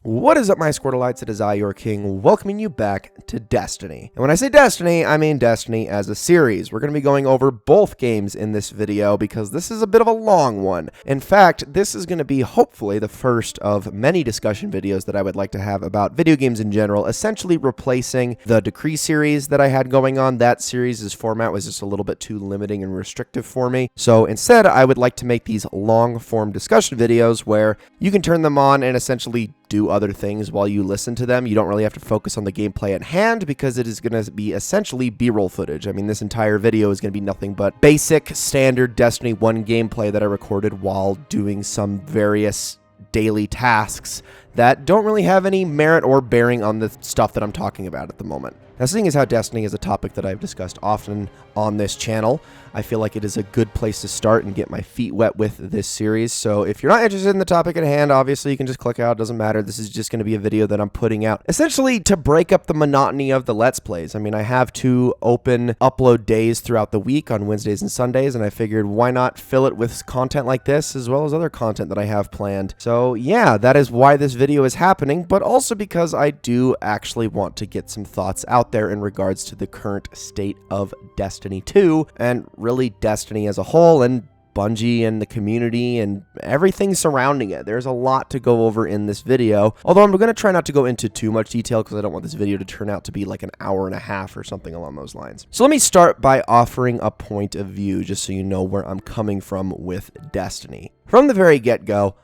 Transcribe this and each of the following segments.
What is up, my Squirtleites? It is I, your king, welcoming you back to Destiny. And when I say Destiny, I mean Destiny as a series. We're going to be going over both games in this video because this is a bit of a long one. In fact, this is going to be hopefully the first of many discussion videos that I would like to have about video games in general, essentially replacing the Decree series that I had going on. That series' format was just a little bit too limiting and restrictive for me. So instead, I would like to make these long-form discussion videos where you can turn them on and essentially do other things while you listen to them. You don't really have to focus on the gameplay at hand because it is going to be essentially B-roll footage. I mean, this entire video is going to be nothing but basic, standard Destiny 1 gameplay that I recorded while doing some various daily tasks that don't really have any merit or bearing on the stuff that I'm talking about at the moment. Now, seeing as how Destiny is a topic that I've discussed often on this channel, I feel like it is a good place to start and get my feet wet with this series. So if you're not interested in the topic at hand, obviously you can just click out. It doesn't matter. This is just going to be a video that I'm putting out essentially to break up the monotony of the Let's Plays. I mean, I have two open upload days throughout the week on Wednesdays and Sundays, and I figured why not fill it with content like this as well as other content that I have planned. So yeah, that is why this video is happening, but also because I do actually want to get some thoughts out there in regards to the current state of Destiny 2 and really Destiny as a whole and Bungie and the community and everything surrounding it. There's a lot to go over in this video, although I'm going to try not to go into too much detail because I don't want this video to turn out to be like an hour and a half or something along those lines. So let me start by offering a point of view just so you know where I'm coming from with Destiny. From the very get-go,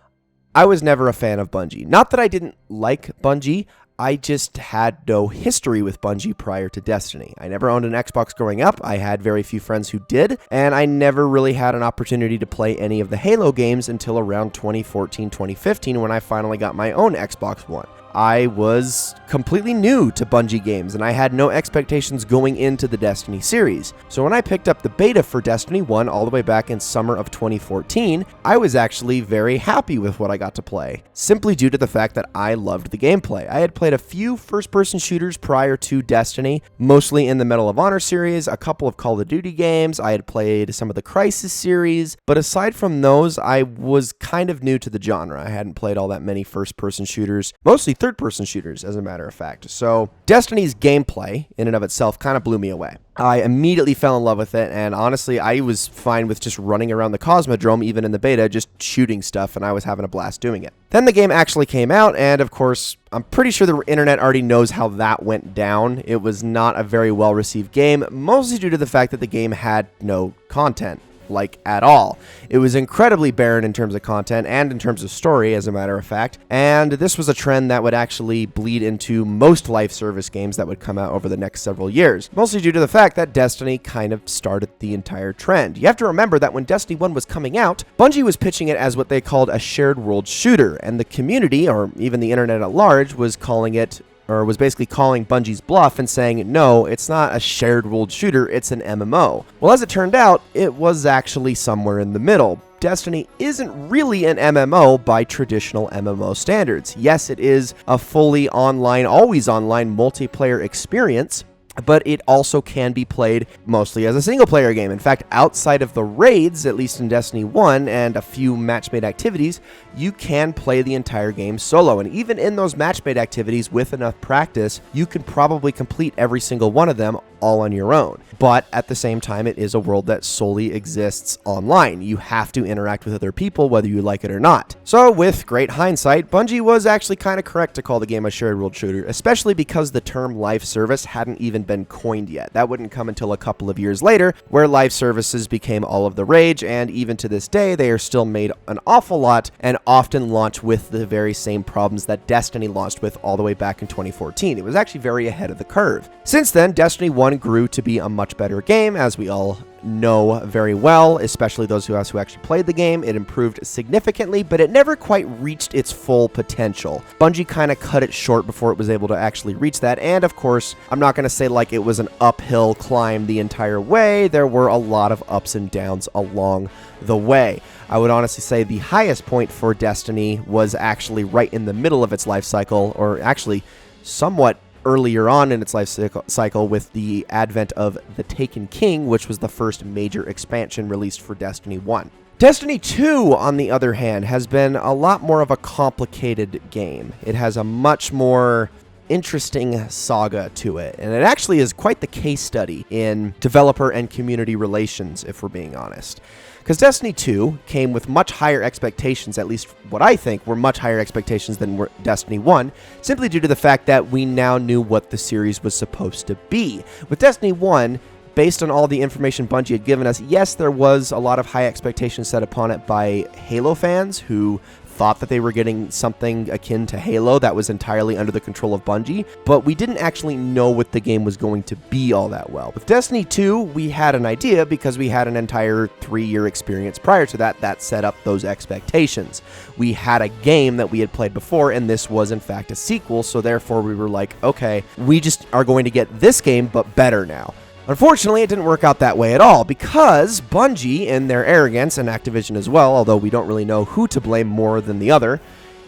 I was never a fan of Bungie. Not that I didn't like Bungie, I just had no history with Bungie prior to Destiny. I never owned an Xbox growing up, I had very few friends who did, and I never really had an opportunity to play any of the Halo games until around 2014, 2015 when I finally got my own Xbox One. I was completely new to Bungie games, and I had no expectations going into the Destiny series. So when I picked up the beta for Destiny 1 all the way back in summer of 2014, I was actually very happy with what I got to play, simply due to the fact that I loved the gameplay. I had played a few first-person shooters prior to Destiny, mostly in the Medal of Honor series, a couple of Call of Duty games, I had played some of the Crisis series, but aside from those, I was kind of new to the genre. I hadn't played all that many first-person shooters, mostly third-person shooters, as a matter of fact. So Destiny's gameplay, in and of itself, kind of blew me away. I immediately fell in love with it, and honestly, I was fine with just running around the Cosmodrome, even in the beta, just shooting stuff, and I was having a blast doing it. Then the game actually came out, and of course, I'm pretty sure the internet already knows how that went down. It was not a very well-received game, mostly due to the fact that the game had no content. Like at all. It was incredibly barren in terms of content and in terms of story, as a matter of fact, and this was a trend that would actually bleed into most live service games that would come out over the next several years, mostly due to the fact that Destiny kind of started the entire trend. You have to remember that when Destiny 1 was coming out, Bungie was pitching it as what they called a shared world shooter, and the community, or even the internet at large, was calling it, or was basically calling Bungie's bluff and saying, no, it's not a shared world shooter, it's an MMO. Well, as it turned out, it was actually somewhere in the middle. Destiny isn't really an MMO by traditional MMO standards. Yes, it is a fully online, always online multiplayer experience, but it also can be played mostly as a single-player game. In fact, outside of the raids, at least in Destiny 1, and a few match-made activities, you can play the entire game solo. And even in those match-made activities, with enough practice, you can probably complete every single one of them all on your own. But at the same time, it is a world that solely exists online. You have to interact with other people, whether you like it or not. So with great hindsight, Bungie was actually kind of correct to call the game a shared world shooter, especially because the term live service hadn't even been coined yet. That wouldn't come until a couple of years later, where live services became all of the rage, and even to this day, they are still made an awful lot and often launch with the very same problems that Destiny launched with all the way back in 2014. It was actually very ahead of the curve. Since then, Destiny 1 grew to be a much better game, as we all know very well, especially those of us who actually played the game. It improved significantly, but it never quite reached its full potential. Bungie kind of cut it short before it was able to actually reach that, and of course, I'm not going to say like it was an uphill climb the entire way. There were a lot of ups and downs along the way. I would honestly say the highest point for Destiny was actually right in the middle of its life cycle, or actually somewhat earlier on in its life cycle with the advent of The Taken King, which was the first major expansion released for Destiny 1. Destiny 2, on the other hand, has been a lot more of a complicated game. It has a much more interesting saga to it, and it actually is quite the case study in developer and community relations, if we're being honest. Because Destiny 2 came with much higher expectations, at least what I think were much higher expectations than Destiny 1, simply due to the fact that we now knew what the series was supposed to be. With Destiny 1, based on all the information Bungie had given us, yes, there was a lot of high expectations set upon it by Halo fans who thought that they were getting something akin to Halo that was entirely under the control of Bungie, but we didn't actually know what the game was going to be all that well. With Destiny 2, we had an idea because we had an entire 3-year experience prior to that set up those expectations. We had a game that we had played before, and this was in fact a sequel, so therefore we were like, okay, we just are going to get this game, but better now. Unfortunately, it didn't work out that way at all, because Bungie, in their arrogance, and Activision as well, although we don't really know who to blame more than the other,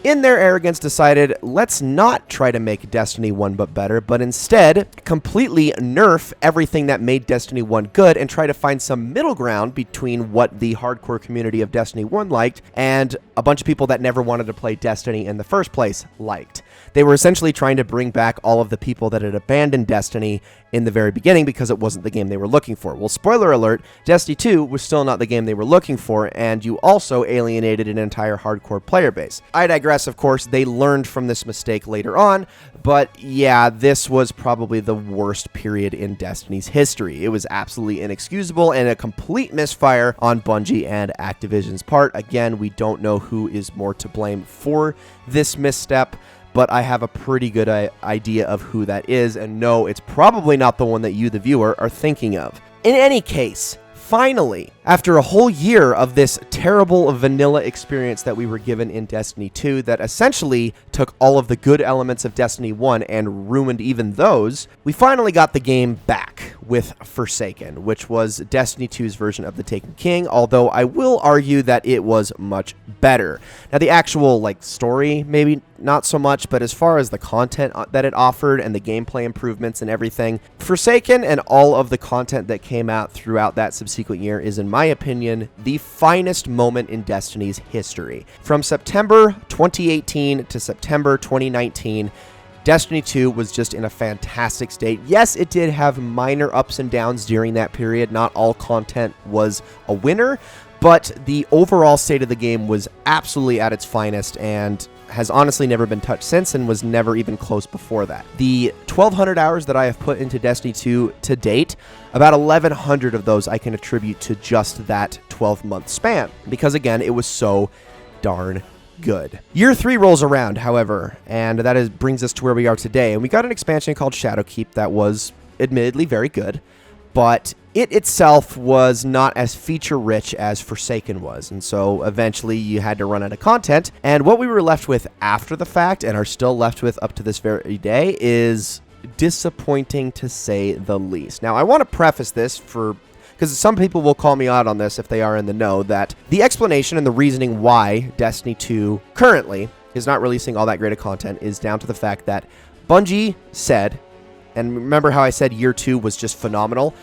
in their arrogance decided, let's not try to make Destiny 1 but better, but instead completely nerf everything that made Destiny 1 good and try to find some middle ground between what the hardcore community of Destiny 1 liked and a bunch of people that never wanted to play Destiny in the first place liked. They were essentially trying to bring back all of the people that had abandoned Destiny in the very beginning because it wasn't the game they were looking for. Well, spoiler alert, Destiny 2 was still not the game they were looking for, and you also alienated an entire hardcore player base. I digress, of course. They learned from this mistake later on, but yeah, this was probably the worst period in Destiny's history. It was absolutely inexcusable and a complete misfire on Bungie and Activision's part. Again, we don't know who is more to blame for this misstep, but I have a pretty good idea of who that is, and no, it's probably not the one that you, the viewer, are thinking of. In any case, finally, after a whole year of this terrible vanilla experience that we were given in Destiny 2 that essentially took all of the good elements of Destiny 1 and ruined even those, we finally got the game back with Forsaken, which was Destiny 2's version of The Taken King, although I will argue that it was much better. Now, the actual, story, maybe not so much, but as far as the content that it offered and the gameplay improvements and everything, Forsaken and all of the content that came out throughout that subsequent year is, in my opinion, the finest moment in Destiny's history. From September 2018 to September 2019, Destiny 2 was just in a fantastic state. Yes, it did have minor ups and downs during that period. Not all content was a winner, but the overall state of the game was absolutely at its finest and has honestly never been touched since and was never even close before that. The 1,200 hours that I have put into Destiny 2 to date, about 1,100 of those I can attribute to just that 12-month span, because again, it was so darn good. Year 3 rolls around, however, and that brings us to where we are today, and we got an expansion called Shadowkeep that was admittedly very good, but it itself was not as feature-rich as Forsaken was, and so eventually you had to run out of content, and what we were left with after the fact, and are still left with up to this very day, is disappointing to say the least. Now, I want to preface this because some people will call me out on this if they are in the know, that the explanation and the reasoning why Destiny 2 currently is not releasing all that great of content is down to the fact that Bungie said, and remember how I said year 2 was just phenomenal?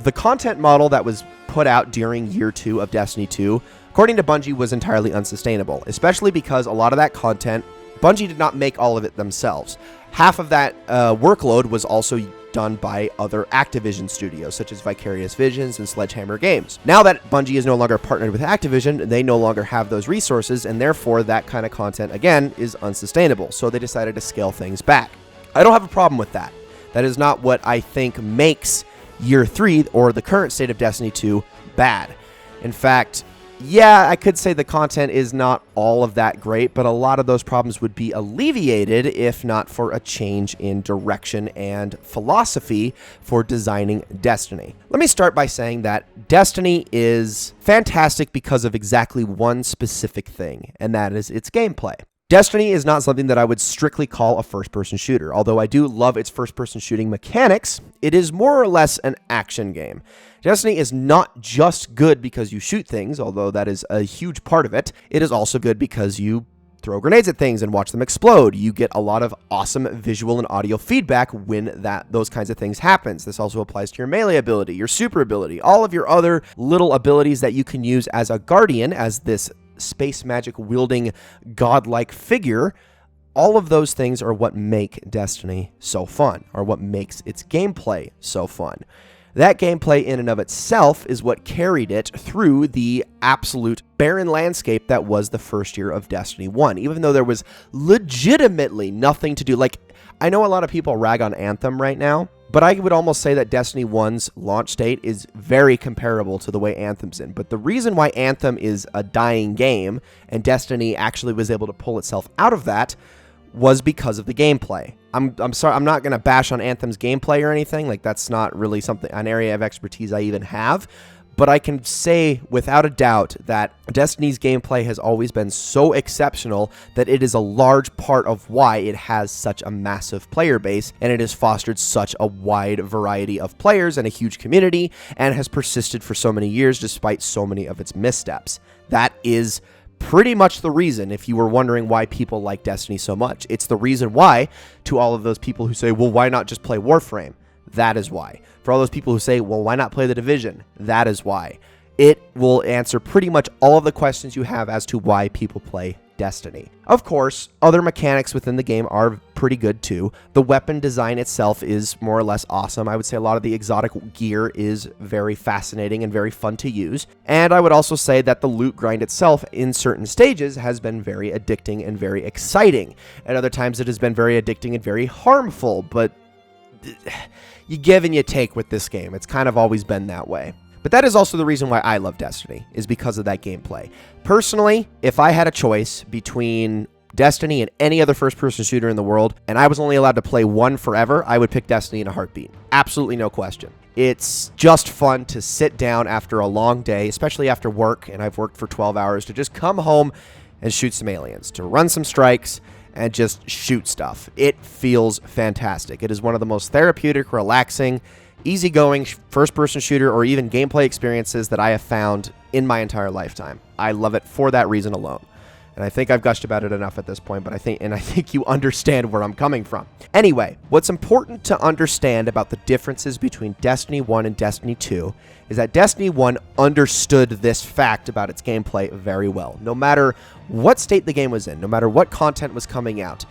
The content model that was put out during year 2 of Destiny 2, according to Bungie, was entirely unsustainable, especially because a lot of that content, Bungie did not make all of it themselves. Half of that workload was also done by other Activision studios, such as Vicarious Visions and Sledgehammer Games. Now that Bungie is no longer partnered with Activision, they no longer have those resources, and therefore that kind of content, again, is unsustainable. So they decided to scale things back. I don't have a problem with that. That is not what I think makes Year 3, or the current state of Destiny 2, bad. In fact, yeah, I could say the content is not all of that great, but a lot of those problems would be alleviated if not for a change in direction and philosophy for designing Destiny. Let me start by saying that Destiny is fantastic because of exactly one specific thing, and that is its gameplay. Destiny is not something that I would strictly call a first-person shooter. Although I do love its first-person shooting mechanics, it is more or less an action game. Destiny is not just good because you shoot things, although that is a huge part of it. It is also good because you throw grenades at things and watch them explode. You get a lot of awesome visual and audio feedback when those kinds of things happens. This also applies to your melee ability, your super ability, all of your other little abilities that you can use as a guardian, as this space magic wielding godlike figure. All of those things are what make Destiny so fun, or what makes its gameplay so fun. That gameplay in and of itself is what carried it through the absolute barren landscape that was the first year of Destiny 1, even though there was legitimately nothing to do. Like, I know a lot of people rag on Anthem right now, but I would almost say that Destiny 1's launch date is very comparable to the way Anthem's in. But the reason why Anthem is a dying game and Destiny actually was able to pull itself out of that was because of the gameplay. I'm sorry, I'm not going to bash on Anthem's gameplay or anything. Like, that's not really an area of expertise I even have. But I can say without a doubt that Destiny's gameplay has always been so exceptional that it is a large part of why it has such a massive player base, and it has fostered such a wide variety of players and a huge community, and has persisted for so many years despite so many of its missteps. That is pretty much the reason, if you were wondering why people like Destiny so much. It's the reason why, to all of those people who say, well, why not just play Warframe? That is why. For all those people who say, well, why not play The Division? That is why. It will answer pretty much all of the questions you have as to why people play Destiny. Of course, other mechanics within the game are pretty good too. The weapon design itself is more or less awesome. I would say a lot of the exotic gear is very fascinating and very fun to use. And I would also say that the loot grind itself in certain stages has been very addicting and very exciting. At other times it has been very addicting and very harmful, but you give and you take with this game. It's kind of always been that way. But that is also the reason why I love Destiny, is because of that gameplay. Personally, if I had a choice between Destiny and any other first-person shooter in the world, and I was only allowed to play one forever, I would pick Destiny in a heartbeat. Absolutely no question. It's just fun to sit down after a long day, especially after work, and I've worked for 12 hours, to just come home and shoot some aliens, to run some strikes, and just shoot stuff. It feels fantastic. It is one of the most therapeutic, relaxing, easygoing first-person shooter or even gameplay experiences that I have found in my entire lifetime. I love it for that reason alone. And I think I've gushed about it enough at this point, but I think you understand where I'm coming from. Anyway, what's important to understand about the differences between Destiny 1 and Destiny 2 is that Destiny 1 understood this fact about its gameplay very well. No matter what state the game was in, no matter what content was coming out,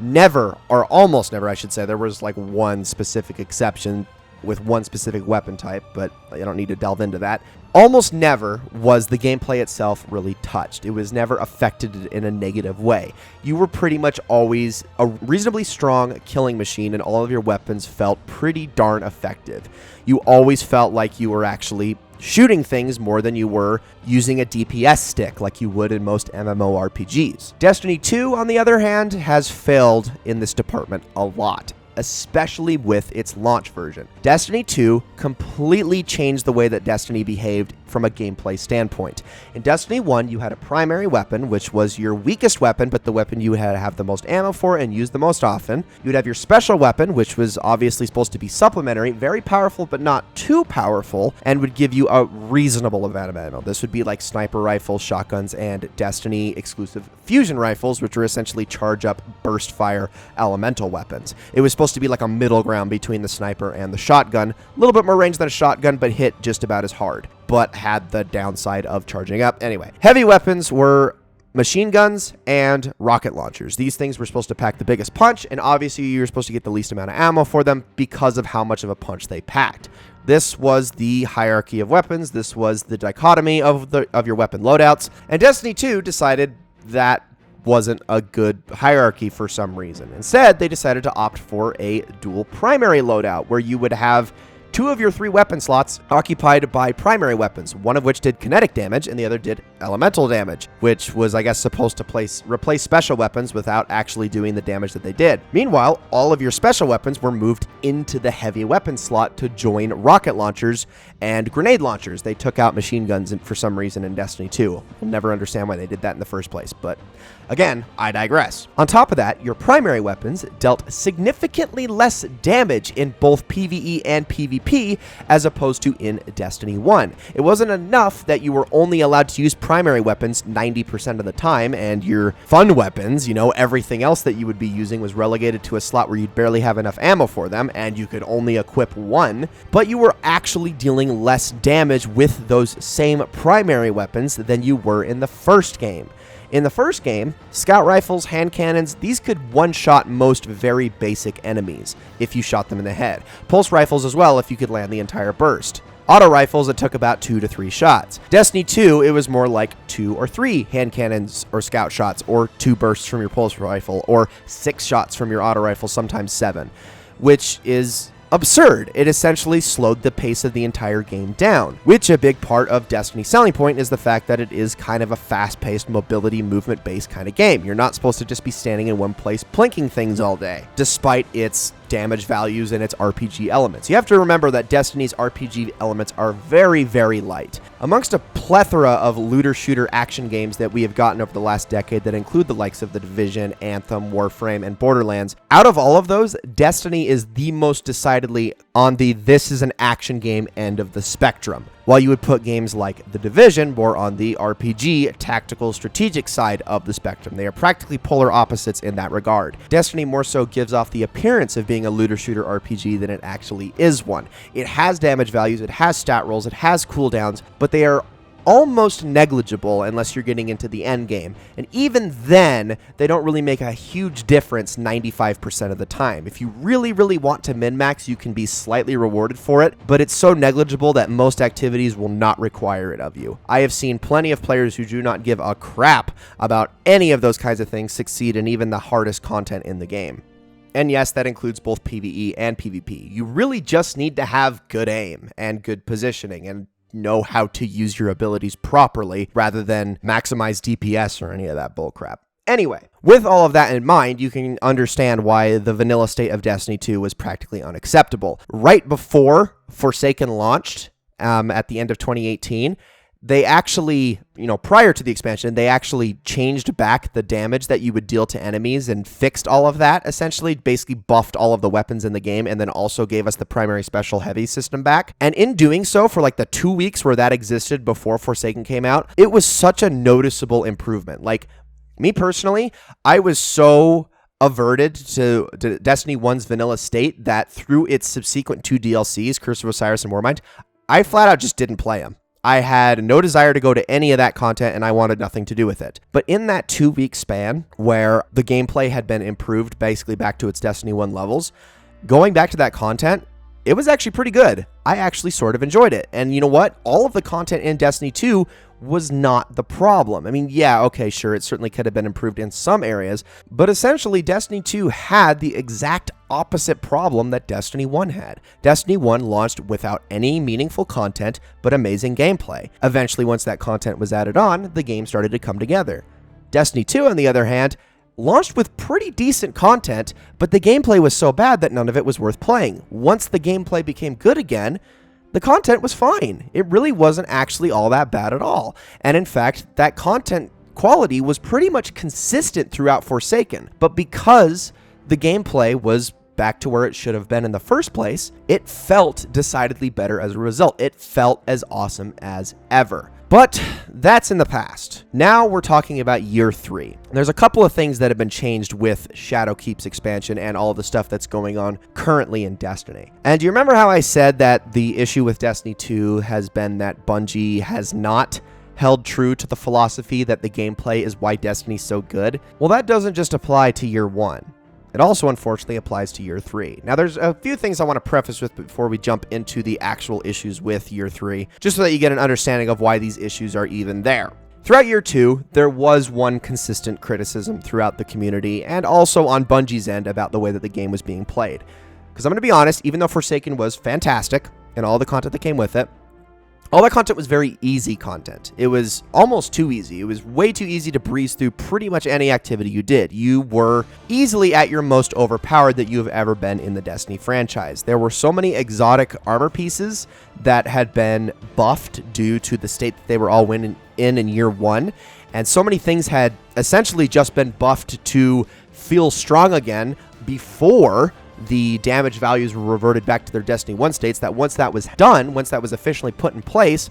never, or almost never, I should say, there was like one specific exception with one specific weapon type, but I don't need to delve into that. Almost never was the gameplay itself really touched. It was never affected in a negative way. You were pretty much always a reasonably strong killing machine, and all of your weapons felt pretty darn effective. You always felt like you were actually shooting things more than you were using a DPS stick like you would in most MMORPGs. Destiny 2, on the other hand, has failed in this department a lot, especially with its launch version. Destiny 2 completely changed the way that Destiny behaved from a gameplay standpoint. In Destiny 1, you had a primary weapon, which was your weakest weapon, but the weapon you had to have the most ammo for and use the most often. You'd have your special weapon, which was obviously supposed to be supplementary, very powerful, but not too powerful, and would give you a reasonable amount of ammo. This would be like sniper rifles, shotguns, and Destiny exclusive fusion rifles, which are essentially charge-up, burst-fire elemental weapons. It was supposed to be like a middle ground between the sniper and the shotgun. A little bit more range than a shotgun, but hit just about as hard, but had the downside of charging up. Anyway, heavy weapons were machine guns and rocket launchers. These things were supposed to pack the biggest punch, and obviously you were supposed to get the least amount of ammo for them because of how much of a punch they packed. This was the hierarchy of weapons. This was the dichotomy of your weapon loadouts, and Destiny 2 decided that wasn't a good hierarchy for some reason. Instead, they decided to opt for a dual primary loadout, where you would have 2 of your 3 weapon slots occupied by primary weapons, one of which did kinetic damage and the other did elemental damage, which was, I guess, supposed to replace special weapons without actually doing the damage that they did. Meanwhile, all of your special weapons were moved into the heavy weapon slot to join rocket launchers and grenade launchers. They took out machine guns for some reason in Destiny 2. I'll never understand why they did that in the first place, but Again, I digress. On top of that, your primary weapons dealt significantly less damage in both PvE and PvP as opposed to in Destiny 1. It wasn't enough that you were only allowed to use primary weapons 90% of the time, and your fun weapons, everything else that you would be using was relegated to a slot where you'd barely have enough ammo for them, and you could only equip one, but you were actually dealing less damage with those same primary weapons than you were in the first game. In the first game, scout rifles, hand cannons, these could one-shot most very basic enemies if you shot them in the head. Pulse rifles as well if you could land the entire burst. Auto rifles, it took about 2 to 3 shots. Destiny 2, it was more like 2 or 3 hand cannons or scout shots, or 2 bursts from your pulse rifle, or 6 shots from your auto rifle, sometimes 7, which is absurd. It essentially slowed the pace of the entire game down, which a big part of Destiny's selling point is the fact that it is kind of a fast-paced, mobility, movement-based kind of game. You're not supposed to just be standing in one place plinking things all day, despite its damage values and its RPG elements. You have to remember that Destiny's RPG elements are very, very light. Amongst a plethora of looter-shooter action games that we have gotten over the last decade that include the likes of The Division, Anthem, Warframe, and Borderlands, out of all of those, Destiny is the most decidedly on the this is an action game end of the spectrum, while you would put games like The Division more on the RPG, tactical, strategic side of the spectrum. They are practically polar opposites in that regard. Destiny more so gives off the appearance of being a looter-shooter RPG than it actually is one. It has damage values, it has stat rolls, it has cooldowns, but they are almost negligible unless you're getting into the end game. And even then, they don't really make a huge difference 95% of the time. If you really, really want to min-max, you can be slightly rewarded for it, but it's so negligible that most activities will not require it of you. I have seen plenty of players who do not give a crap about any of those kinds of things succeed in even the hardest content in the game. And yes, that includes both PvE and PvP. You really just need to have good aim and good positioning and know how to use your abilities properly rather than maximize DPS or any of that bullcrap. Anyway, with all of that in mind, you can understand why the vanilla state of Destiny 2 was practically unacceptable. Right before Forsaken launched, at the end of 2018, they actually, prior to the expansion, they actually changed back the damage that you would deal to enemies and fixed all of that, essentially, basically buffed all of the weapons in the game, and then also gave us the primary special heavy system back. And in doing so, for like the 2 weeks where that existed before Forsaken came out, it was such a noticeable improvement. Like, me personally, I was so averted to Destiny 1's vanilla state that through its subsequent 2 DLCs, Curse of Osiris and Warmind, I flat out just didn't play them. I had no desire to go to any of that content, and I wanted nothing to do with it. But in that 2-week span where the gameplay had been improved basically back to its Destiny 1 levels, going back to that content, it was actually pretty good. I actually sort of enjoyed it. And you know what? All of the content in Destiny 2 was not the problem. I mean, yeah, okay, sure, it certainly could have been improved in some areas, but essentially Destiny 2 had the exact opposite problem that Destiny 1 had. Destiny 1 launched without any meaningful content, but amazing gameplay. Eventually, once that content was added on, the game started to come together. Destiny 2, on the other hand, launched with pretty decent content, but the gameplay was so bad that none of it was worth playing. Once the gameplay became good again, the content was fine. It really wasn't actually all that bad at all. And in fact, that content quality was pretty much consistent throughout Forsaken. But because the gameplay was back to where it should have been in the first place, it felt decidedly better as a result. It felt as awesome as ever. But that's in the past. Now we're talking about year 3. There's a couple of things that have been changed with Shadowkeep's expansion and all the stuff that's going on currently in Destiny. And do you remember how I said that the issue with Destiny 2 has been that Bungie has not held true to the philosophy that the gameplay is why Destiny's so good? Well, that doesn't just apply to year 1. It also, unfortunately, applies to year 3. Now, there's a few things I want to preface with before we jump into the actual issues with year 3, just so that you get an understanding of why these issues are even there. Throughout year 2, there was one consistent criticism throughout the community, and also on Bungie's end about the way that the game was being played. Because I'm going to be honest, even though Forsaken was fantastic, and all the content that came with it, All that content was very easy content. It was almost too easy. It was way too easy to breeze through pretty much any activity you did. You were easily at your most overpowered that you have ever been in the Destiny franchise. There were so many exotic armor pieces that had been buffed due to the state that they were all in year one, and so many things had essentially just been buffed to feel strong again before the damage values were reverted back to their Destiny 1 states, that once that was done, once that was officially put in place,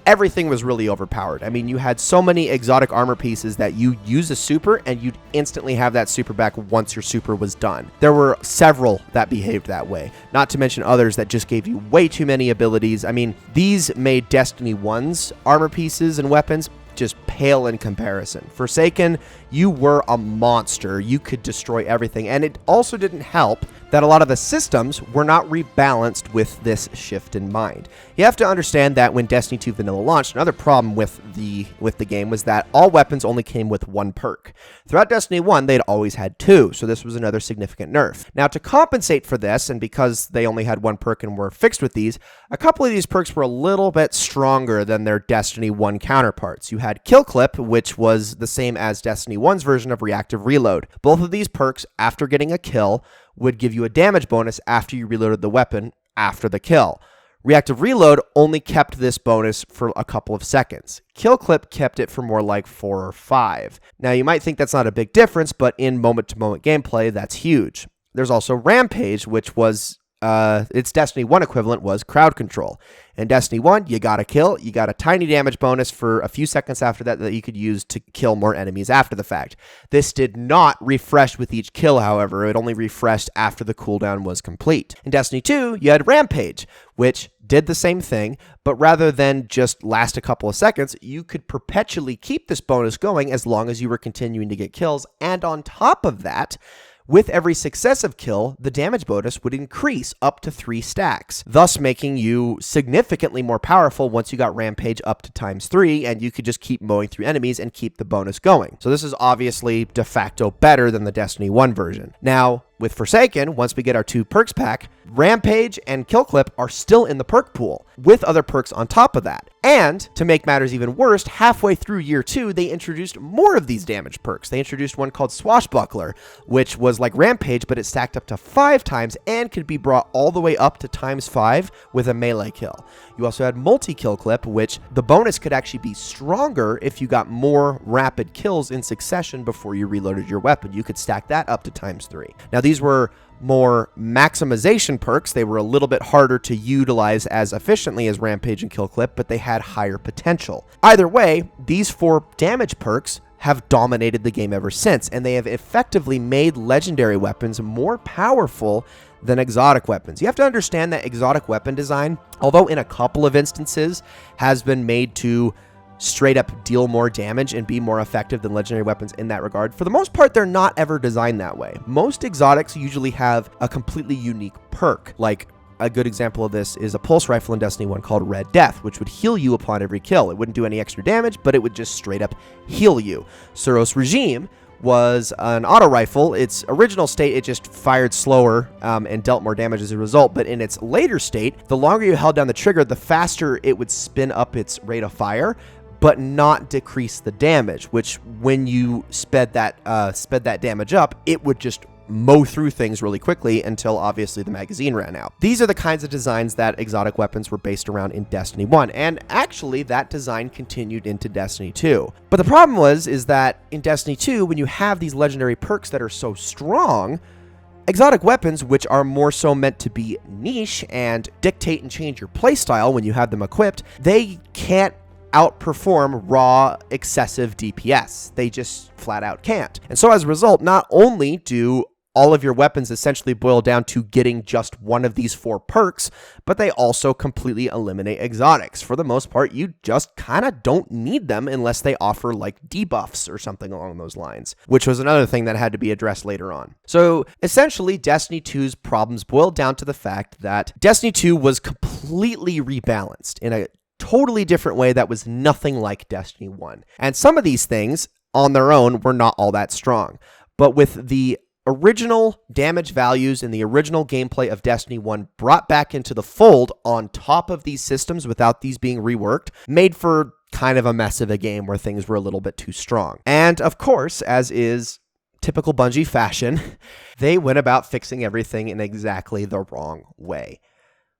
everything was really overpowered. I mean, you had so many exotic armor pieces that you use a super and you'd instantly have that super back once your super was done. There were several that behaved that way, not to mention others that just gave you way too many abilities. I mean, these made Destiny 1's armor pieces and weapons just pale in comparison. Forsaken, you were a monster. You could destroy everything. And it also didn't help that a lot of the systems were not rebalanced with this shift in mind. You have to understand that when Destiny 2 Vanilla launched, another problem with the game was that all weapons only came with one perk. Throughout Destiny 1, they'd always had two, so this was another significant nerf. Now, to compensate for this, and because they only had one perk and were fixed with these, a couple of these perks were a little bit stronger than their Destiny 1 counterparts. You had Kill Clip, which was the same as Destiny 1's version of Reactive Reload. Both of these perks, after getting a kill, would give you a damage bonus after you reloaded the weapon after the kill. Reactive Reload only kept this bonus for a couple of seconds. Kill Clip kept it for more like 4 or 5. Now, you might think that's not a big difference, but in moment-to-moment gameplay, that's huge. There's also Rampage, which was its Destiny 1 equivalent was crowd control. In Destiny 1, you got a kill, you got a tiny damage bonus for a few seconds after that you could use to kill more enemies after the fact. This did not refresh with each kill, however. It only refreshed after the cooldown was complete. In Destiny 2, you had Rampage, which did the same thing, but rather than just last a couple of seconds, you could perpetually keep this bonus going as long as you were continuing to get kills, and on top of that, with every successive kill, the damage bonus would increase up to 3 stacks, thus making you significantly more powerful once you got Rampage up to ×3, and you could just keep mowing through enemies and keep the bonus going. So this is obviously de facto better than the Destiny 1 version. Now, with Forsaken, once we get our 2 perks pack, Rampage and Kill Clip are still in the perk pool, with other perks on top of that. And, to make matters even worse, halfway through year 2, they introduced more of these damage perks. They introduced one called Swashbuckler, which was like Rampage, but it stacked up to 5 times and could be brought all the way up to ×5 with a melee kill. You also had Multi-Kill Clip, which the bonus could actually be stronger if you got more rapid kills in succession before you reloaded your weapon. You could stack that up to ×3. Now, these were more maximization perks. They were a little bit harder to utilize as efficiently as Rampage and Kill Clip, but they had higher potential. Either way, these 4 damage perks have dominated the game ever since, and they have effectively made legendary weapons more powerful than exotic weapons. You have to understand that exotic weapon design, although in a couple of instances has been made to straight up deal more damage and be more effective than legendary weapons in that regard, for the most part, they're not ever designed that way. Most exotics usually have a completely unique perk. Like, a good example of this is a pulse rifle in Destiny 1 called Red Death, which would heal you upon every kill. It wouldn't do any extra damage, but it would just straight up heal you. Suros Regime was an auto rifle. Its original state, it just fired slower and dealt more damage as a result, but in its later state, the longer you held down the trigger, the faster it would spin up its rate of fire, but not decrease the damage, which when you sped that damage up, it would just mow through things really quickly until obviously the magazine ran out. These are the kinds of designs that exotic weapons were based around in Destiny 1, and actually that design continued into Destiny 2. But the problem is that in Destiny 2, when you have these legendary perks that are so strong, exotic weapons, which are more so meant to be niche and dictate and change your playstyle when you have them equipped, they can't outperform raw excessive DPS. They just flat out can't. And so as a result, not only do all of your weapons essentially boil down to getting just one of these 4 perks, but they also completely eliminate exotics. For the most part, you just kind of don't need them unless they offer like debuffs or something along those lines, which was another thing that had to be addressed later on. So essentially, Destiny 2's problems boiled down to the fact that Destiny 2 was completely rebalanced in a totally different way that was nothing like Destiny 1. And some of these things on their own were not all that strong. But with the original damage values and the original gameplay of Destiny 1 brought back into the fold on top of these systems without these being reworked made for kind of a mess of a game where things were a little bit too strong. And of course, as is typical Bungie fashion, they went about fixing everything in exactly the wrong way.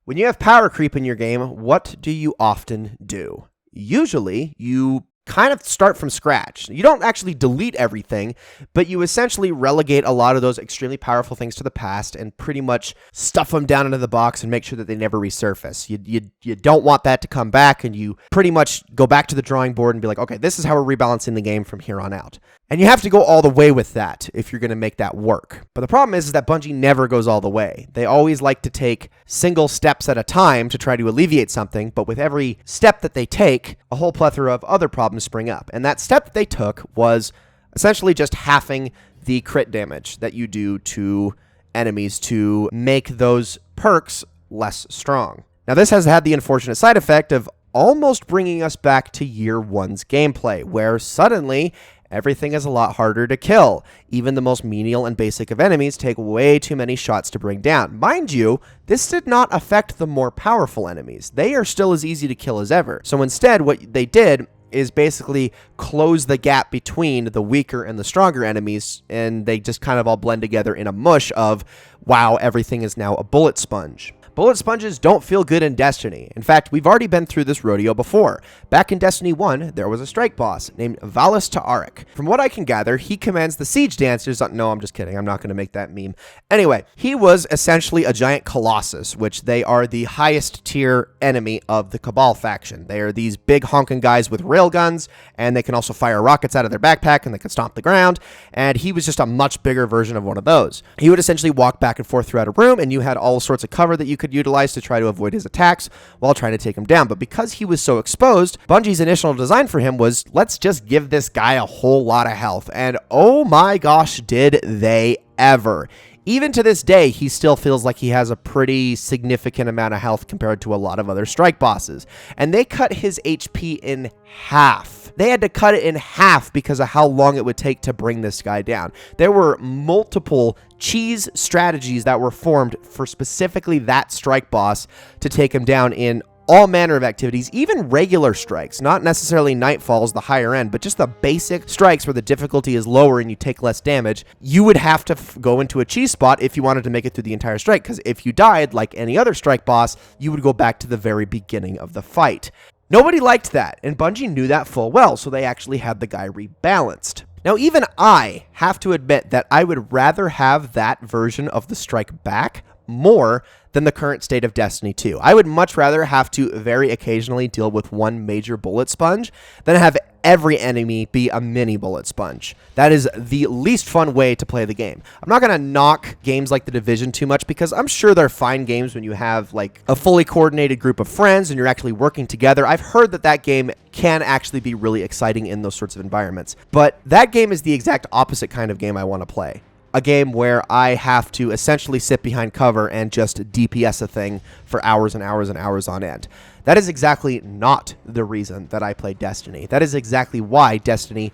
When you have power creep in your game, what do you often do? Usually, you kind of start from scratch. You don't actually delete everything, but you essentially relegate a lot of those extremely powerful things to the past and pretty much stuff them down into the box and make sure that they never resurface. You don't want that to come back, and you pretty much go back to the drawing board and be like, okay, this is how we're rebalancing the game from here on out. And you have to go all the way with that if you're going to make that work. But the problem is that Bungie never goes all the way. They always like to take single steps at a time to try to alleviate something, but with every step that they take, a whole plethora of other problems spring up. And that step that they took was essentially just halving the crit damage that you do to enemies to make those perks less strong. Now, this has had the unfortunate side effect of almost bringing us back to Year 1's gameplay, where suddenly everything is a lot harder to kill. Even the most menial and basic of enemies take way too many shots to bring down. Mind you, this did not affect the more powerful enemies. They are still as easy to kill as ever. So instead, what they did is basically close the gap between the weaker and the stronger enemies, and they just kind of all blend together in a mush of, wow, everything is now a bullet sponge. Bullet sponges don't feel good in Destiny. In fact, we've already been through this rodeo before. Back in Destiny 1, there was a strike boss named Valis Ta'arik. From what I can gather, he commands the siege dancers. No, I'm just kidding. I'm not going to make that meme. Anyway, he was essentially a giant colossus, which they are the highest tier enemy of the Cabal faction. They are these big honking guys with railguns, and they can also fire rockets out of their backpack, and they can stomp the ground, and he was just a much bigger version of one of those. He would essentially walk back and forth throughout a room, and you had all sorts of cover that you could utilize to try to avoid his attacks while trying to take him down. But because he was so exposed, Bungie's initial design for him was, let's just give this guy a whole lot of health. And oh my gosh, did they ever. Even to this day, he still feels like he has a pretty significant amount of health compared to a lot of other strike bosses. And they cut his HP in half. They had to cut it in half because of how long it would take to bring this guy down. There were multiple cheese strategies that were formed for specifically that strike boss to take him down in all manner of activities, even regular strikes, not necessarily Nightfalls, the higher end, but just the basic strikes where the difficulty is lower and you take less damage. You would have to go into a cheese spot if you wanted to make it through the entire strike, because if you died, like any other strike boss, you would go back to the very beginning of the fight. Nobody liked that, and Bungie knew that full well, so they actually had the guy rebalanced. Now, even I have to admit that I would rather have that version of the strike back more than the current state of Destiny 2. I would much rather have to very occasionally deal with one major bullet sponge than have every enemy be a mini bullet sponge. That is the least fun way to play the game. I'm not going to knock games like The Division too much because I'm sure they're fine games when you have like a fully coordinated group of friends and you're actually working together. I've heard that that game can actually be really exciting in those sorts of environments. But that game is the exact opposite kind of game I want to play. A game where I have to essentially sit behind cover and just DPS a thing for hours and hours and hours on end. That is exactly not the reason that I play Destiny. That is exactly why Destiny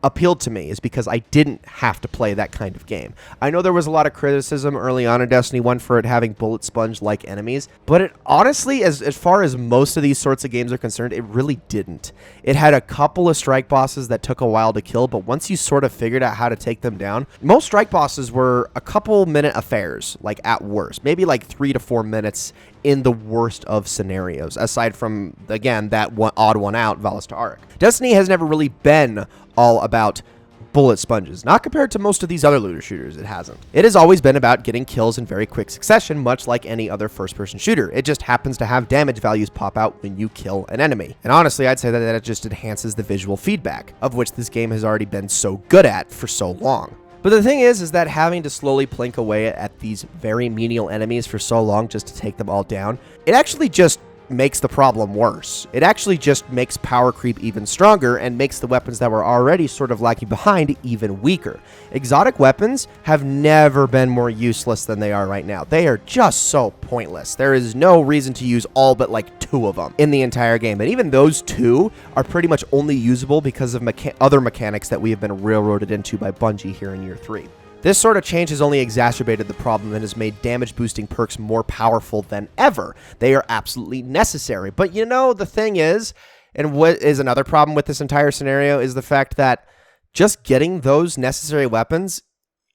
appealed to me, is because I didn't have to play that kind of game. I know there was a lot of criticism early on in Destiny 1 for it having bullet sponge-like enemies, but it honestly, as far as most of these sorts of games are concerned, it really didn't. It had a couple of strike bosses that took a while to kill, but once you sort of figured out how to take them down, most strike bosses were a couple minute affairs, like at worst, maybe like 3 to 4 minutes in the worst of scenarios, aside from, again, that one odd one out, Valis Ta'arik. Destiny has never really been all about bullet sponges. Not compared to most of these other looter shooters, it hasn't. It has always been about getting kills in very quick succession, much like any other first-person shooter. It just happens to have damage values pop out when you kill an enemy. And honestly, I'd say that it just enhances the visual feedback, of which this game has already been so good at for so long. But the thing is that having to slowly plink away at these very menial enemies for so long just to take them all down, it actually just makes the problem worse. It actually just makes power creep even stronger and makes the weapons that were already sort of lagging behind even weaker. Exotic weapons have never been more useless than they are right now. They are just so pointless. There is no reason to use all but like 2 of them in the entire game. And even those 2 are pretty much only usable because of other mechanics that we have been railroaded into by Bungie here in Year 3. This sort of change has only exacerbated the problem and has made damage boosting perks more powerful than ever. They are absolutely necessary. But you know, the thing is, and what is another problem with this entire scenario, is the fact that just getting those necessary weapons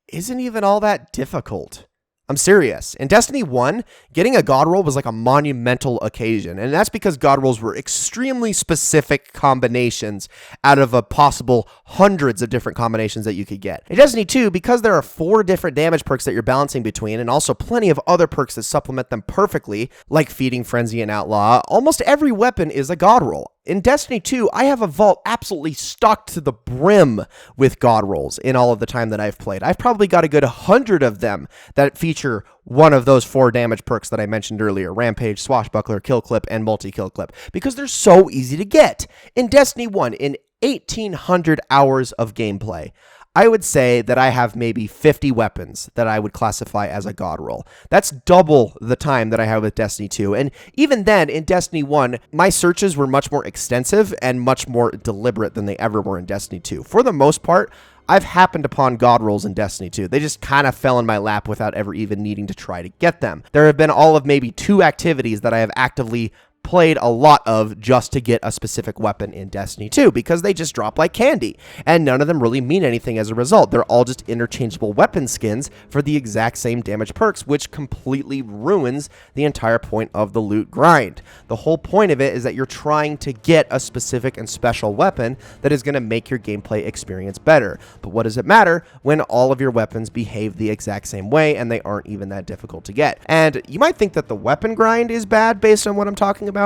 isn't even all that difficult. I'm serious. In Destiny 1, getting a god roll was like a monumental occasion, and that's because god rolls were extremely specific combinations out of a possible hundreds of different combinations that you could get. In Destiny 2, because there are 4 different damage perks that you're balancing between, and also plenty of other perks that supplement them perfectly, like Feeding Frenzy and Outlaw, almost every weapon is a god roll. In Destiny 2, I have a vault absolutely stocked to the brim with god rolls in all of the time that I've played. I've probably got a good 100 of them that feature one of those 4 damage perks that I mentioned earlier: Rampage, Swashbuckler, Kill Clip, and Multi-Kill Clip, because they're so easy to get. In Destiny 1, in 1,800 hours of gameplay, I would say that I have maybe 50 weapons that I would classify as a god roll. That's double the time that I have with Destiny 2. And even then, in Destiny 1, my searches were much more extensive and much more deliberate than they ever were in Destiny 2. For the most part, I've happened upon god rolls in Destiny 2. They just kind of fell in my lap without ever even needing to try to get them. There have been all of maybe 2 activities that I have actively played a lot of just to get a specific weapon in Destiny 2, because they just drop like candy, and none of them really mean anything as a result. They're all just interchangeable weapon skins for the exact same damage perks, which completely ruins the entire point of the loot grind. The whole point of it is that you're trying to get a specific and special weapon that is going to make your gameplay experience better. But what does it matter when all of your weapons behave the exact same way and they aren't even that difficult to get? And you might think that the weapon grind is bad based on what I'm talking about.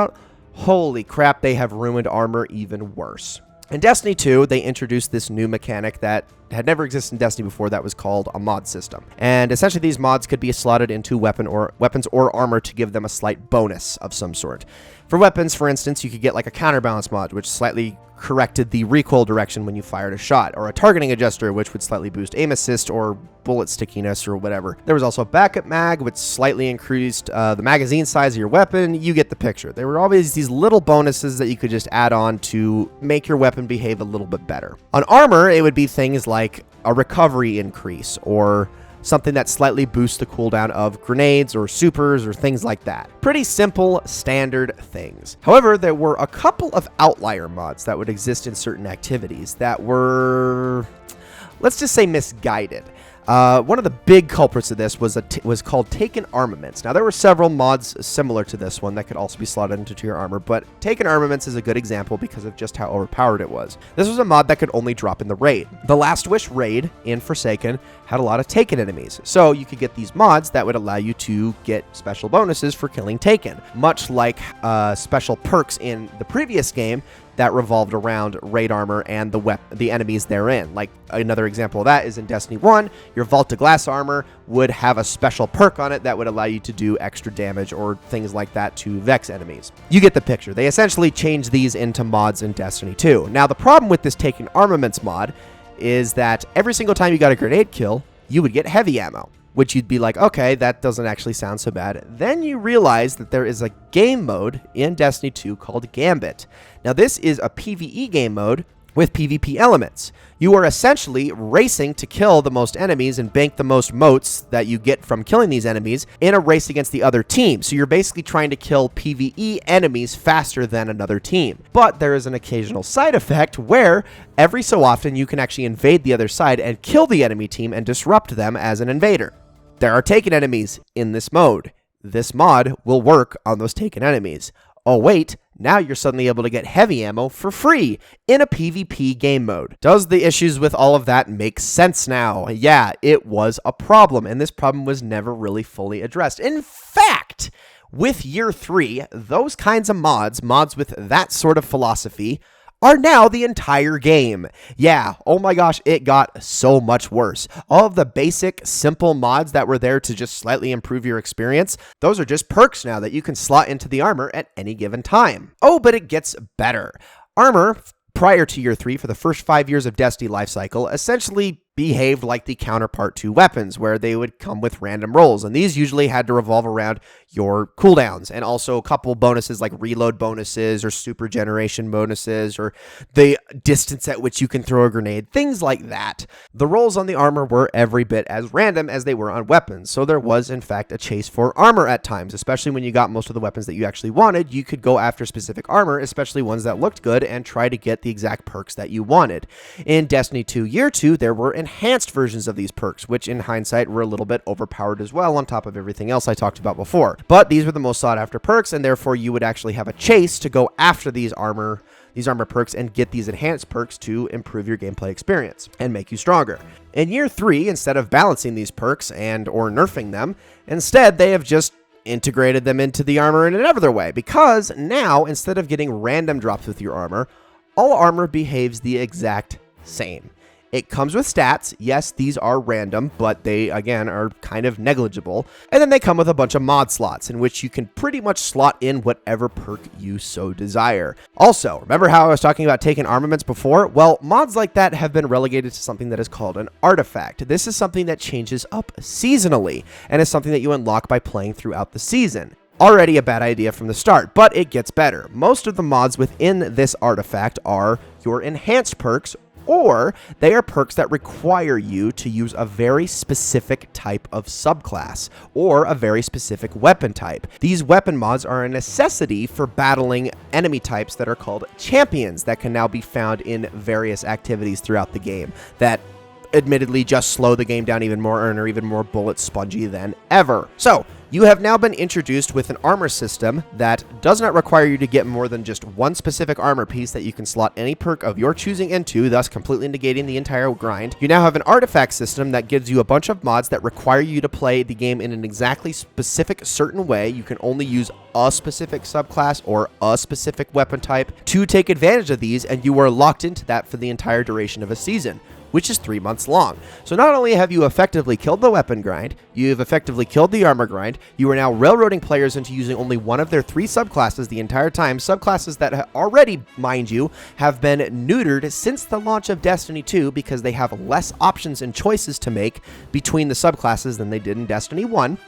Holy crap, they have ruined armor even worse. In Destiny 2, they introduced this new mechanic that had never existed in Destiny before, that was called a mod system. And essentially these mods could be slotted into weapons or armor to give them a slight bonus of some sort. For weapons, for instance, you could get like a counterbalance mod, which slightly corrected the recoil direction when you fired a shot, or a targeting adjuster, which would slightly boost aim assist or bullet stickiness or whatever. There was also a backup mag, which slightly increased the magazine size of your weapon. You get the picture. There were always these little bonuses that you could just add on to make your weapon behave a little bit better. On armor, it would be things like a recovery increase, or something that slightly boosts the cooldown of grenades or supers or things like that. Pretty simple, standard things. However, there were a couple of outlier mods that would exist in certain activities that were, let's just say, misguided. One of the big culprits of this was called Taken Armaments. Now, there were several mods similar to this one that could also be slotted into your armor, but Taken Armaments is a good example because of just how overpowered it was. This was a mod that could only drop in the raid. The Last Wish raid in Forsaken had a lot of Taken enemies, so you could get these mods that would allow you to get special bonuses for killing Taken, much like special perks in the previous game that revolved around raid armor and the enemies therein. Like, another example of that is in Destiny 1, your Vault to Glass armor would have a special perk on it that would allow you to do extra damage or things like that to Vex enemies. You get the picture. They essentially changed these into mods in Destiny 2. Now, the problem with this Taken Armaments mod is that every single time you got a grenade kill, you would get heavy ammo, which you'd be like, okay, that doesn't actually sound so bad. Then you realize that there is a game mode in Destiny 2 called Gambit. Now, this is a PvE game mode with PvP elements. You are essentially racing to kill the most enemies and bank the most motes that you get from killing these enemies in a race against the other team. So you're basically trying to kill PvE enemies faster than another team. But there is an occasional side effect where every so often you can actually invade the other side and kill the enemy team and disrupt them as an invader. There are Taken enemies in this mode. This mod will work on those Taken enemies. Oh wait, now you're suddenly able to get heavy ammo for free in a PvP game mode. Does the issues with all of that make sense now? Yeah, it was a problem, and this problem was never really fully addressed. In fact, with Year 3, those kinds of mods with that sort of philosophy, are now the entire game. Yeah, oh my gosh, it got so much worse. All of the basic, simple mods that were there to just slightly improve your experience, those are just perks now that you can slot into the armor at any given time. Oh, but it gets better. Armor, prior to Year 3, for the first 5 years of Destiny lifecycle, essentially behaved like the counterpart to weapons, where they would come with random rolls, and these usually had to revolve around your cooldowns, and also a couple bonuses like reload bonuses or super generation bonuses or the distance at which you can throw a grenade, things like that. The rolls on the armor were every bit as random as they were on weapons, so there was in fact a chase for armor at times, especially when you got most of the weapons that you actually wanted. You could go after specific armor, especially ones that looked good, and try to get the exact perks that you wanted. In Destiny 2 Year 2, there were enhanced versions of these perks, which in hindsight were a little bit overpowered as well, on top of everything else I talked about before. But these were the most sought after perks, and therefore you would actually have a chase to go after these armor perks and get these enhanced perks to improve your gameplay experience and make you stronger. In Year 3, instead of balancing these perks and or nerfing them, instead they have just integrated them into the armor in another way, because now, instead of getting random drops with your armor, all armor behaves the exact same. It comes with stats. Yes, these are random, but they, again, are kind of negligible. And then they come with a bunch of mod slots in which you can pretty much slot in whatever perk you so desire. Also, remember how I was talking about taking armaments before? Well, mods like that have been relegated to something that is called an artifact. This is something that changes up seasonally and is something that you unlock by playing throughout the season. Already a bad idea from the start, but it gets better. Most of the mods within this artifact are your enhanced perks, or they are perks that require you to use a very specific type of subclass or a very specific weapon type. These weapon mods are a necessity for battling enemy types that are called champions that can now be found in various activities throughout the game that admittedly just slow the game down even more and are even more bullet spongy than ever. So, you have now been introduced with an armor system that does not require you to get more than just one specific armor piece that you can slot any perk of your choosing into, thus completely negating the entire grind. You now have an artifact system that gives you a bunch of mods that require you to play the game in an exactly specific certain way. You can only use a specific subclass or a specific weapon type to take advantage of these, and you are locked into that for the entire duration of a season, which is 3 months long. So not only have you effectively killed the weapon grind, you've effectively killed the armor grind, you are now railroading players into using only one of their 3 subclasses the entire time, subclasses that already, mind you, have been neutered since the launch of Destiny 2 because they have less options and choices to make between the subclasses than they did in Destiny 1.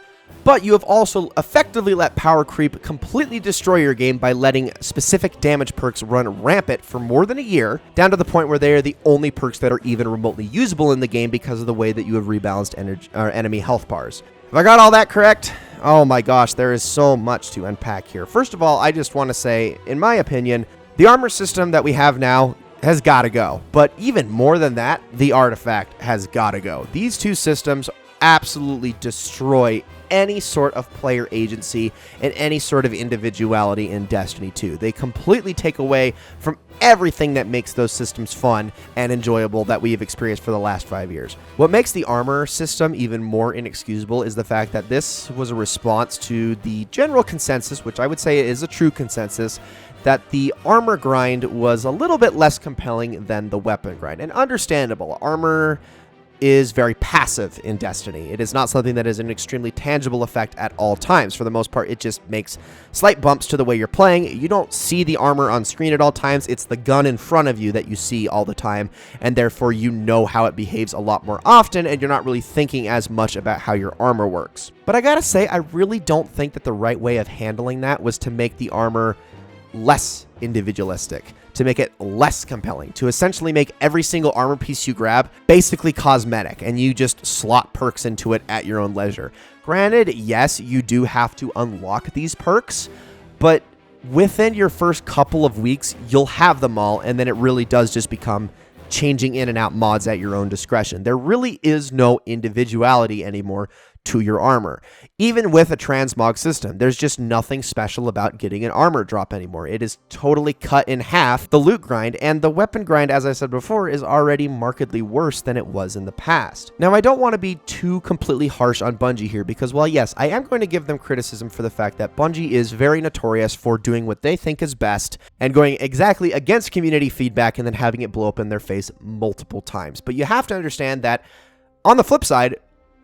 But you have also effectively let power creep completely destroy your game by letting specific damage perks run rampant for more than a year, down to the point where they are the only perks that are even remotely usable in the game because of the way that you have rebalanced enemy health bars. Have I got all that correct? Oh my gosh, there is so much to unpack here. First of all, I just want to say, in my opinion, the armor system that we have now has got to go. But even more than that, the artifact has got to go. These two systems absolutely destroy any sort of player agency and any sort of individuality in Destiny 2. They completely take away from everything that makes those systems fun and enjoyable that we have experienced for the last 5 years. What makes the armor system even more inexcusable is the fact that this was a response to the general consensus, which I would say is a true consensus, that the armor grind was a little bit less compelling than the weapon grind. And understandable, armor is very passive in Destiny. It is not something that is an extremely tangible effect at all times. For the most part, it just makes slight bumps to the way you're playing. You don't see the armor on screen at all times. It's the gun in front of you that you see all the time, and therefore you know how it behaves a lot more often, and you're not really thinking as much about how your armor works. But I gotta say, I really don't think that the right way of handling that was to make the armor less individualistic, to make it less compelling, to essentially make every single armor piece you grab basically cosmetic, and you just slot perks into it at your own leisure. Granted, yes, you do have to unlock these perks, but within your first couple of weeks, you'll have them all, and then it really does just become changing in and out mods at your own discretion. There really is no individuality anymore to your armor. Even with a transmog system, there's just nothing special about getting an armor drop anymore. It is totally cut in half, the loot grind, and the weapon grind, as I said before, is already markedly worse than it was in the past. Now, I don't want to be too completely harsh on Bungie here, because while yes, I am going to give them criticism for the fact that Bungie is very notorious for doing what they think is best and going exactly against community feedback and then having it blow up in their face multiple times. But you have to understand that on the flip side,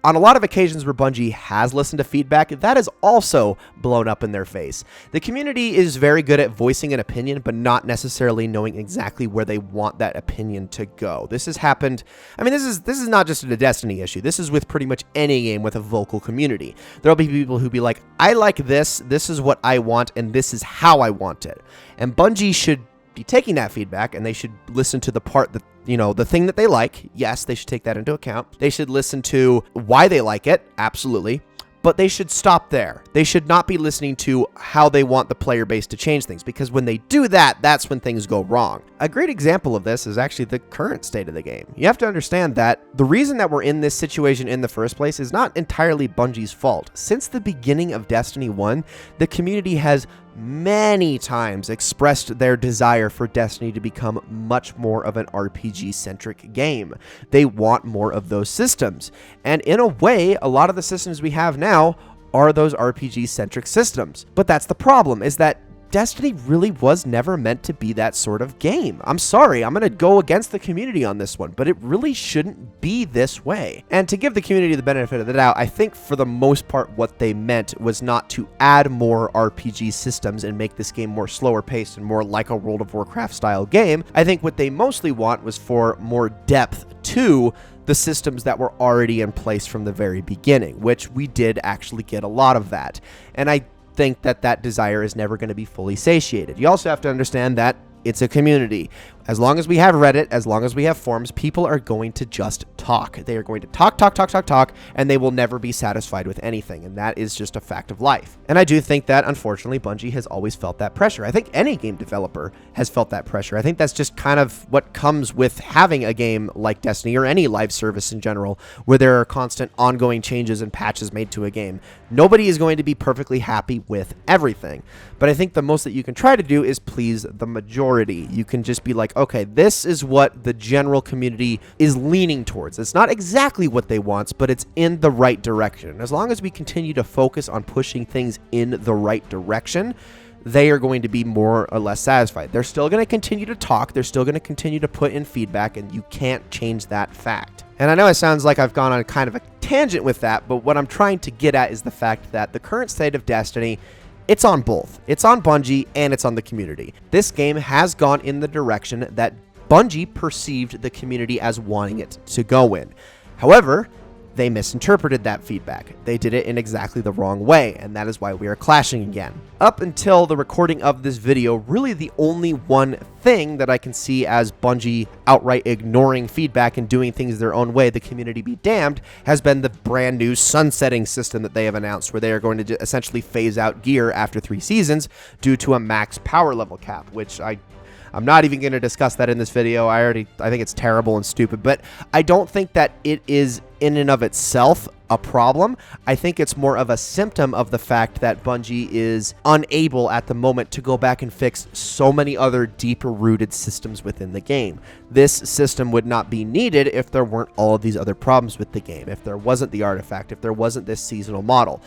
on a lot of occasions where Bungie has listened to feedback, that is also blown up in their face. The community is very good at voicing an opinion, but not necessarily knowing exactly where they want that opinion to go. This has happened, I mean, this is not just a Destiny issue. This is with pretty much any game with a vocal community. There'll be people who be like, I like this is what I want, and this is how I want it. And Bungie should be taking that feedback, and they should listen to the part that, the thing that they like. Yes, they should take that into account. They should listen to why they like it, absolutely, but they should stop there. They should not be listening to how they want the player base to change things, because when they do that, that's when things go wrong. A great example of this is actually the current state of the game. You have to understand that the reason that we're in this situation in the first place is not entirely Bungie's fault. Since the beginning of Destiny 1, the community has many times expressed their desire for Destiny to become much more of an RPG-centric game. They want more of those systems. And in a way, a lot of the systems we have now are those RPG-centric systems. But that's the problem, is that Destiny really was never meant to be that sort of game. I'm sorry, I'm going to go against the community on this one, but it really shouldn't be this way. And to give the community the benefit of the doubt, I think for the most part what they meant was not to add more RPG systems and make this game more slower paced and more like a World of Warcraft style game. I think what they mostly want was for more depth to the systems that were already in place from the very beginning, which we did actually get a lot of that. And I think that desire is never going to be fully satiated. You also have to understand that it's a community. As long as we have Reddit, as long as we have forums, people are going to just talk. They are going to talk, and they will never be satisfied with anything, and that is just a fact of life. And I do think that, unfortunately, Bungie has always felt that pressure. I think any game developer has felt that pressure. I think that's just kind of what comes with having a game like Destiny, or any live service in general, where there are constant ongoing changes and patches made to a game. Nobody is going to be perfectly happy with everything, but I think the most that you can try to do is please the majority. You can just be like, okay, this is what the general community is leaning towards. It's not exactly what they want, but it's in the right direction. As long as we continue to focus on pushing things in the right direction, they are going to be more or less satisfied. They're still going to continue to talk. They're still going to continue to put in feedback, and you can't change that fact. And I know it sounds like I've gone on kind of a tangent with that, but what I'm trying to get at is the fact that the current state of Destiny, it's on both. It's on Bungie and it's on the community. This game has gone in the direction that Bungie perceived the community as wanting it to go in. However, they misinterpreted that feedback. They did it in exactly the wrong way, and that is why we are clashing again. Up until the recording of this video, really the only one thing that I can see as Bungie outright ignoring feedback and doing things their own way, the community be damned, has been the brand new sunsetting system that they have announced, where they are going to essentially phase out gear after 3 seasons due to a max power level cap, which I'm not even going to discuss that in this video. I think it's terrible and stupid, but I don't think that it is in and of itself a problem. I think it's more of a symptom of the fact that Bungie is unable at the moment to go back and fix so many other deeper rooted systems within the game. This system would not be needed if there weren't all of these other problems with the game, if there wasn't the artifact, if there wasn't this seasonal model.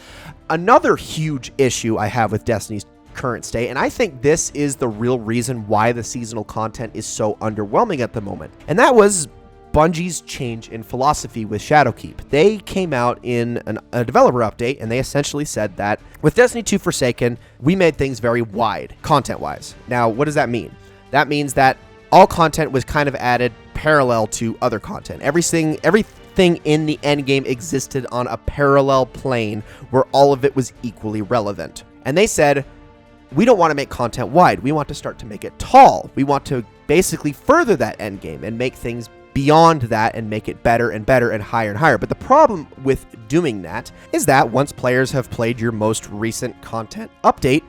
Another huge issue I have with Destiny's current state, and I think this is the real reason why the seasonal content is so underwhelming at the moment, and that was Bungie's change in philosophy with Shadowkeep. They came out in a developer update, and they essentially said that with Destiny 2 Forsaken, we made things very wide, content-wise. Now, what does that mean? That means that all content was kind of added parallel to other content. Everything in the endgame existed on a parallel plane where all of it was equally relevant. And they said, we don't want to make content wide. We want to start to make it tall. We want to basically further that endgame and make things beyond that and make it better and better and higher. But the problem with doing that is that once players have played your most recent content update,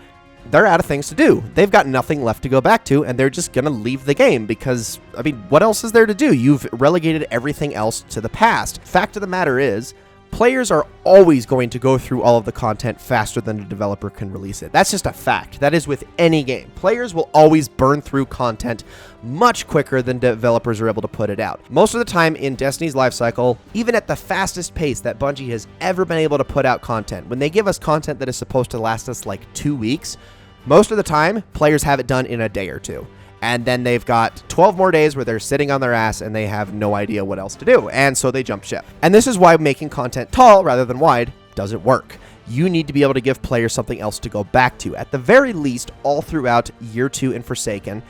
they're out of things to do. They've got nothing left to go back to, and they're just going to leave the game because, I mean, what else is there to do? You've relegated everything else to the past. Fact of the matter is, players are always going to go through all of the content faster than a developer can release it. That's just a fact. That is with any game. Players will always burn through content much quicker than developers are able to put it out. Most of the time in Destiny's lifecycle, even at the fastest pace that Bungie has ever been able to put out content, when they give us content that is supposed to last us like 2 weeks, most of the time, players have it done in a day or two. And then they've got 12 more days where they're sitting on their ass and they have no idea what else to do. And so they jump ship. And this is why making content tall rather than wide doesn't work. You need to be able to give players something else to go back to. At the very least, all throughout Year 2 in Forsaken,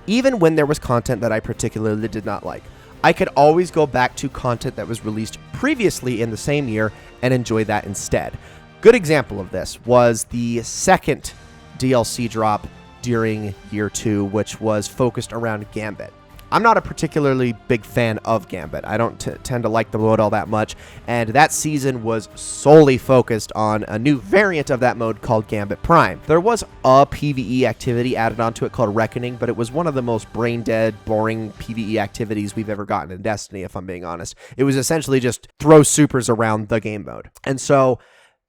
even when there was content that I particularly did not like, I could always go back to content that was released previously in the same year and enjoy that instead. Good example of this was the second DLC drop during Year 2, which was focused around Gambit. I'm not a particularly big fan of Gambit. I don't tend to like the mode all that much, and that season was solely focused on a new variant of that mode called Gambit Prime. There was a PvE activity added onto it called Reckoning, but it was one of the most brain-dead, boring PvE activities we've ever gotten in Destiny, if I'm being honest. It was essentially just throw supers around the game mode. And so,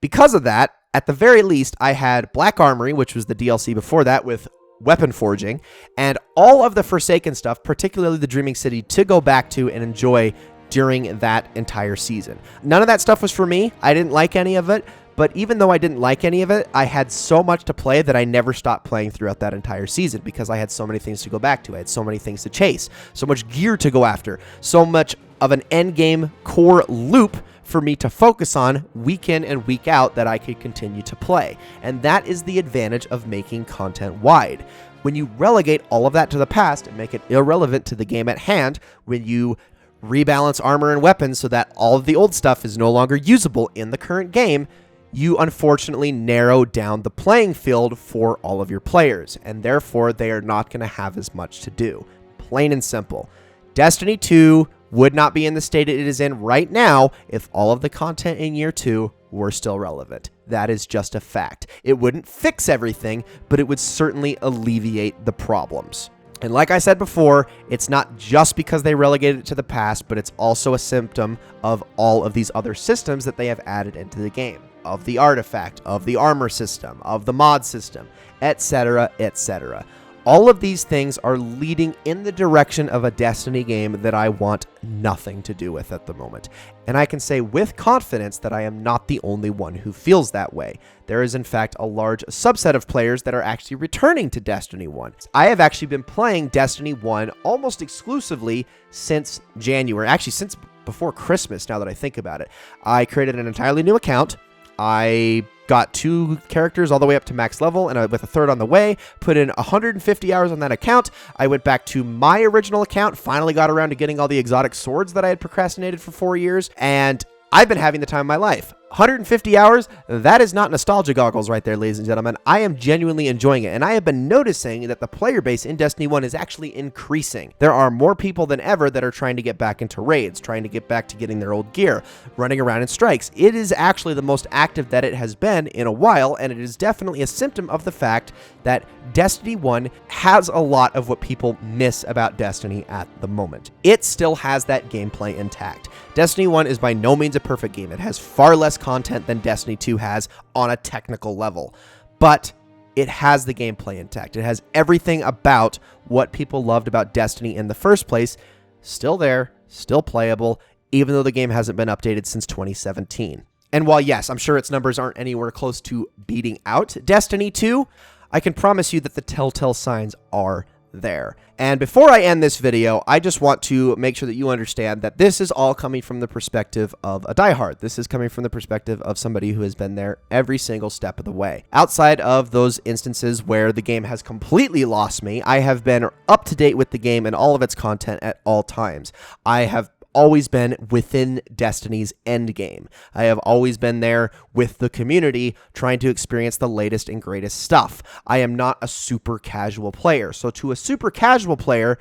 because of that, at the very least, I had Black Armory, which was the DLC before that, with weapon forging, and all of the Forsaken stuff, particularly the Dreaming City, to go back to and enjoy during that entire season. None of that stuff was for me. I didn't like any of it, but even though I didn't like any of it, I had so much to play that I never stopped playing throughout that entire season because I had so many things to go back to. I had so many things to chase, so much gear to go after, so much of an endgame core loop for me to focus on week in and week out that I could continue to play. And that is the advantage of making content wide. When you relegate all of that to the past and make it irrelevant to the game at hand, when you rebalance armor and weapons so that all of the old stuff is no longer usable in the current game, you unfortunately narrow down the playing field for all of your players, and therefore they are not going to have as much to do. Plain and simple. Destiny 2 would not be in the state it is in right now if all of the content in Year 2 were still relevant. That is just a fact. It wouldn't fix everything, but it would certainly alleviate the problems. And like I said before, it's not just because they relegated it to the past, but it's also a symptom of all of these other systems that they have added into the game. Of the artifact, of the armor system, of the mod system, etc., etc. All of these things are leading in the direction of a Destiny game that I want nothing to do with at the moment. And I can say with confidence that I am not the only one who feels that way. There is in fact a large subset of players that are actually returning to Destiny 1. I have actually been playing Destiny 1 almost exclusively since January, actually since before Christmas, now that I think about it. I created an entirely new account. I got 2 characters all the way up to max level, and with a third on the way, put in 150 hours on that account. I went back to my original account, finally got around to getting all the exotic swords that I had procrastinated for 4 years, and I've been having the time of my life. 150 hours, that is not nostalgia goggles right there, ladies and gentlemen. I am genuinely enjoying it, and I have been noticing that the player base in Destiny 1 is actually increasing. There are more people than ever that are trying to get back into raids, trying to get back to getting their old gear, running around in strikes. It is actually the most active that it has been in a while, and it is definitely a symptom of the fact that Destiny 1 has a lot of what people miss about Destiny at the moment. It still has that gameplay intact. Destiny 1 is by no means a perfect game. It has far less content than Destiny 2 has on a technical level, but it has the gameplay intact. It has everything about what people loved about Destiny in the first place still there, still playable, even though the game hasn't been updated since 2017. And while yes, I'm sure its numbers aren't anywhere close to beating out Destiny 2, I can promise you that the telltale signs are there. And before I end this video, I just want to make sure that you understand that this is all coming from the perspective of a diehard. This is coming from the perspective of somebody who has been there every single step of the way. Outside of those instances where the game has completely lost me, I have been up to date with the game and all of its content at all times. I have always been within Destiny's end game. I have always been there with the community trying to experience the latest and greatest stuff. I am not a super casual player. So to a super casual player,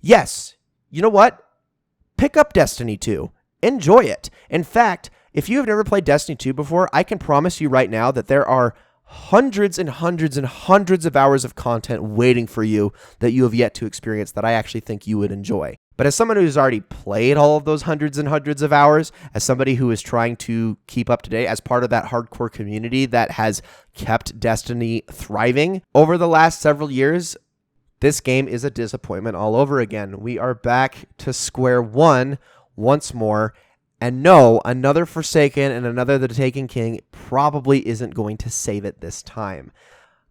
yes, you know what? Pick up Destiny 2. Enjoy it. In fact, if you have never played Destiny 2 before, I can promise you right now that there are hundreds and hundreds and hundreds of hours of content waiting for you that you have yet to experience that I actually think you would enjoy. But as someone who's already played all of those hundreds and hundreds of hours, as somebody who is trying to keep up to date as part of that hardcore community that has kept Destiny thriving over the last several years, this game is a disappointment all over again. We are back to square one once more. And no, another Forsaken and another The Taken King probably isn't going to save it this time.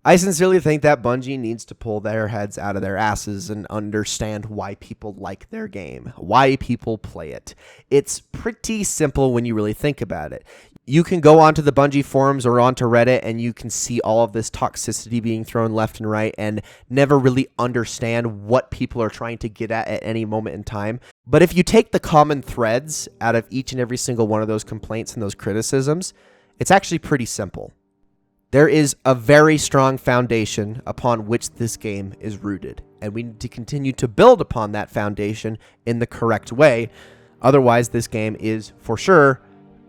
I sincerely think that Bungie needs to pull their heads out of their asses and understand why people like their game, why people play it. It's pretty simple when you really think about it. You can go onto the Bungie forums or onto Reddit and you can see all of this toxicity being thrown left and right and never really understand what people are trying to get at any moment in time. But if you take the common threads out of each and every single one of those complaints and those criticisms, it's actually pretty simple. There is a very strong foundation upon which this game is rooted, and we need to continue to build upon that foundation in the correct way. Otherwise, this game is for sure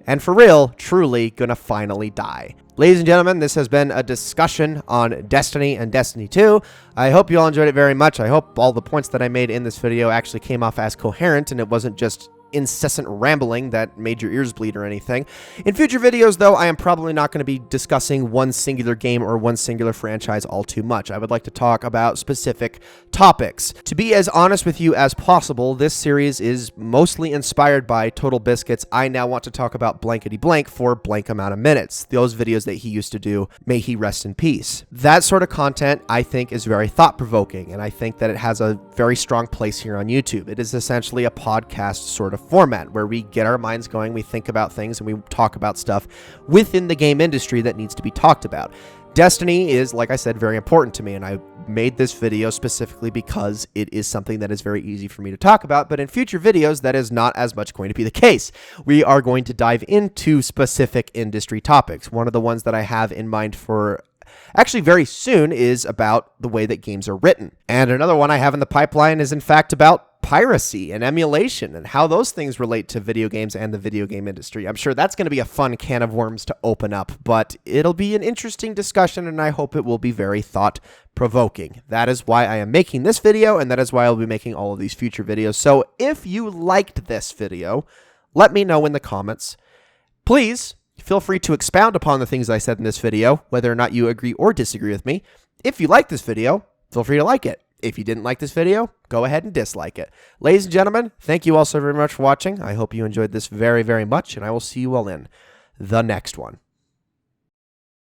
and for real, truly gonna finally die. Ladies and gentlemen, this has been a discussion on Destiny and Destiny 2. I hope you all enjoyed it very much. I hope all the points that I made in this video actually came off as coherent and it wasn't just incessant rambling that made your ears bleed or anything. In future videos, though, I am probably not going to be discussing one singular game or one singular franchise all too much. I would like to talk about specific topics. To be as honest with you as possible, this series is mostly inspired by Total Biscuit's I Now Want to Talk About Blankety Blank for blank amount of minutes. Those videos that he used to do, may he rest in peace. That sort of content, I think, is very thought-provoking, and I think that it has a very strong place here on YouTube. It is essentially a podcast sort of format where we get our minds going, we think about things, and we talk about stuff within the game industry that needs to be talked about. Destiny is, like I said, very important to me, and I made this video specifically because it is something that is very easy for me to talk about, but in future videos, that is not as much going to be the case. We are going to dive into specific industry topics. One of the ones that I have in mind for actually very soon is about the way that games are written. And another one I have in the pipeline is, in fact, about piracy and emulation and how those things relate to video games and the video game industry. I'm sure that's going to be a fun can of worms to open up, but it'll be an interesting discussion, and I hope it will be very thought-provoking. That is why I am making this video, and that is why I'll be making all of these future videos. So if you liked this video, let me know in the comments. Please feel free to expound upon the things I said in this video, whether or not you agree or disagree with me. If you like this video, feel free to like it. If you didn't like this video, go ahead and dislike it. Ladies and gentlemen, thank you all so very much for watching. I hope you enjoyed this very, very much, and I will see you all in the next one.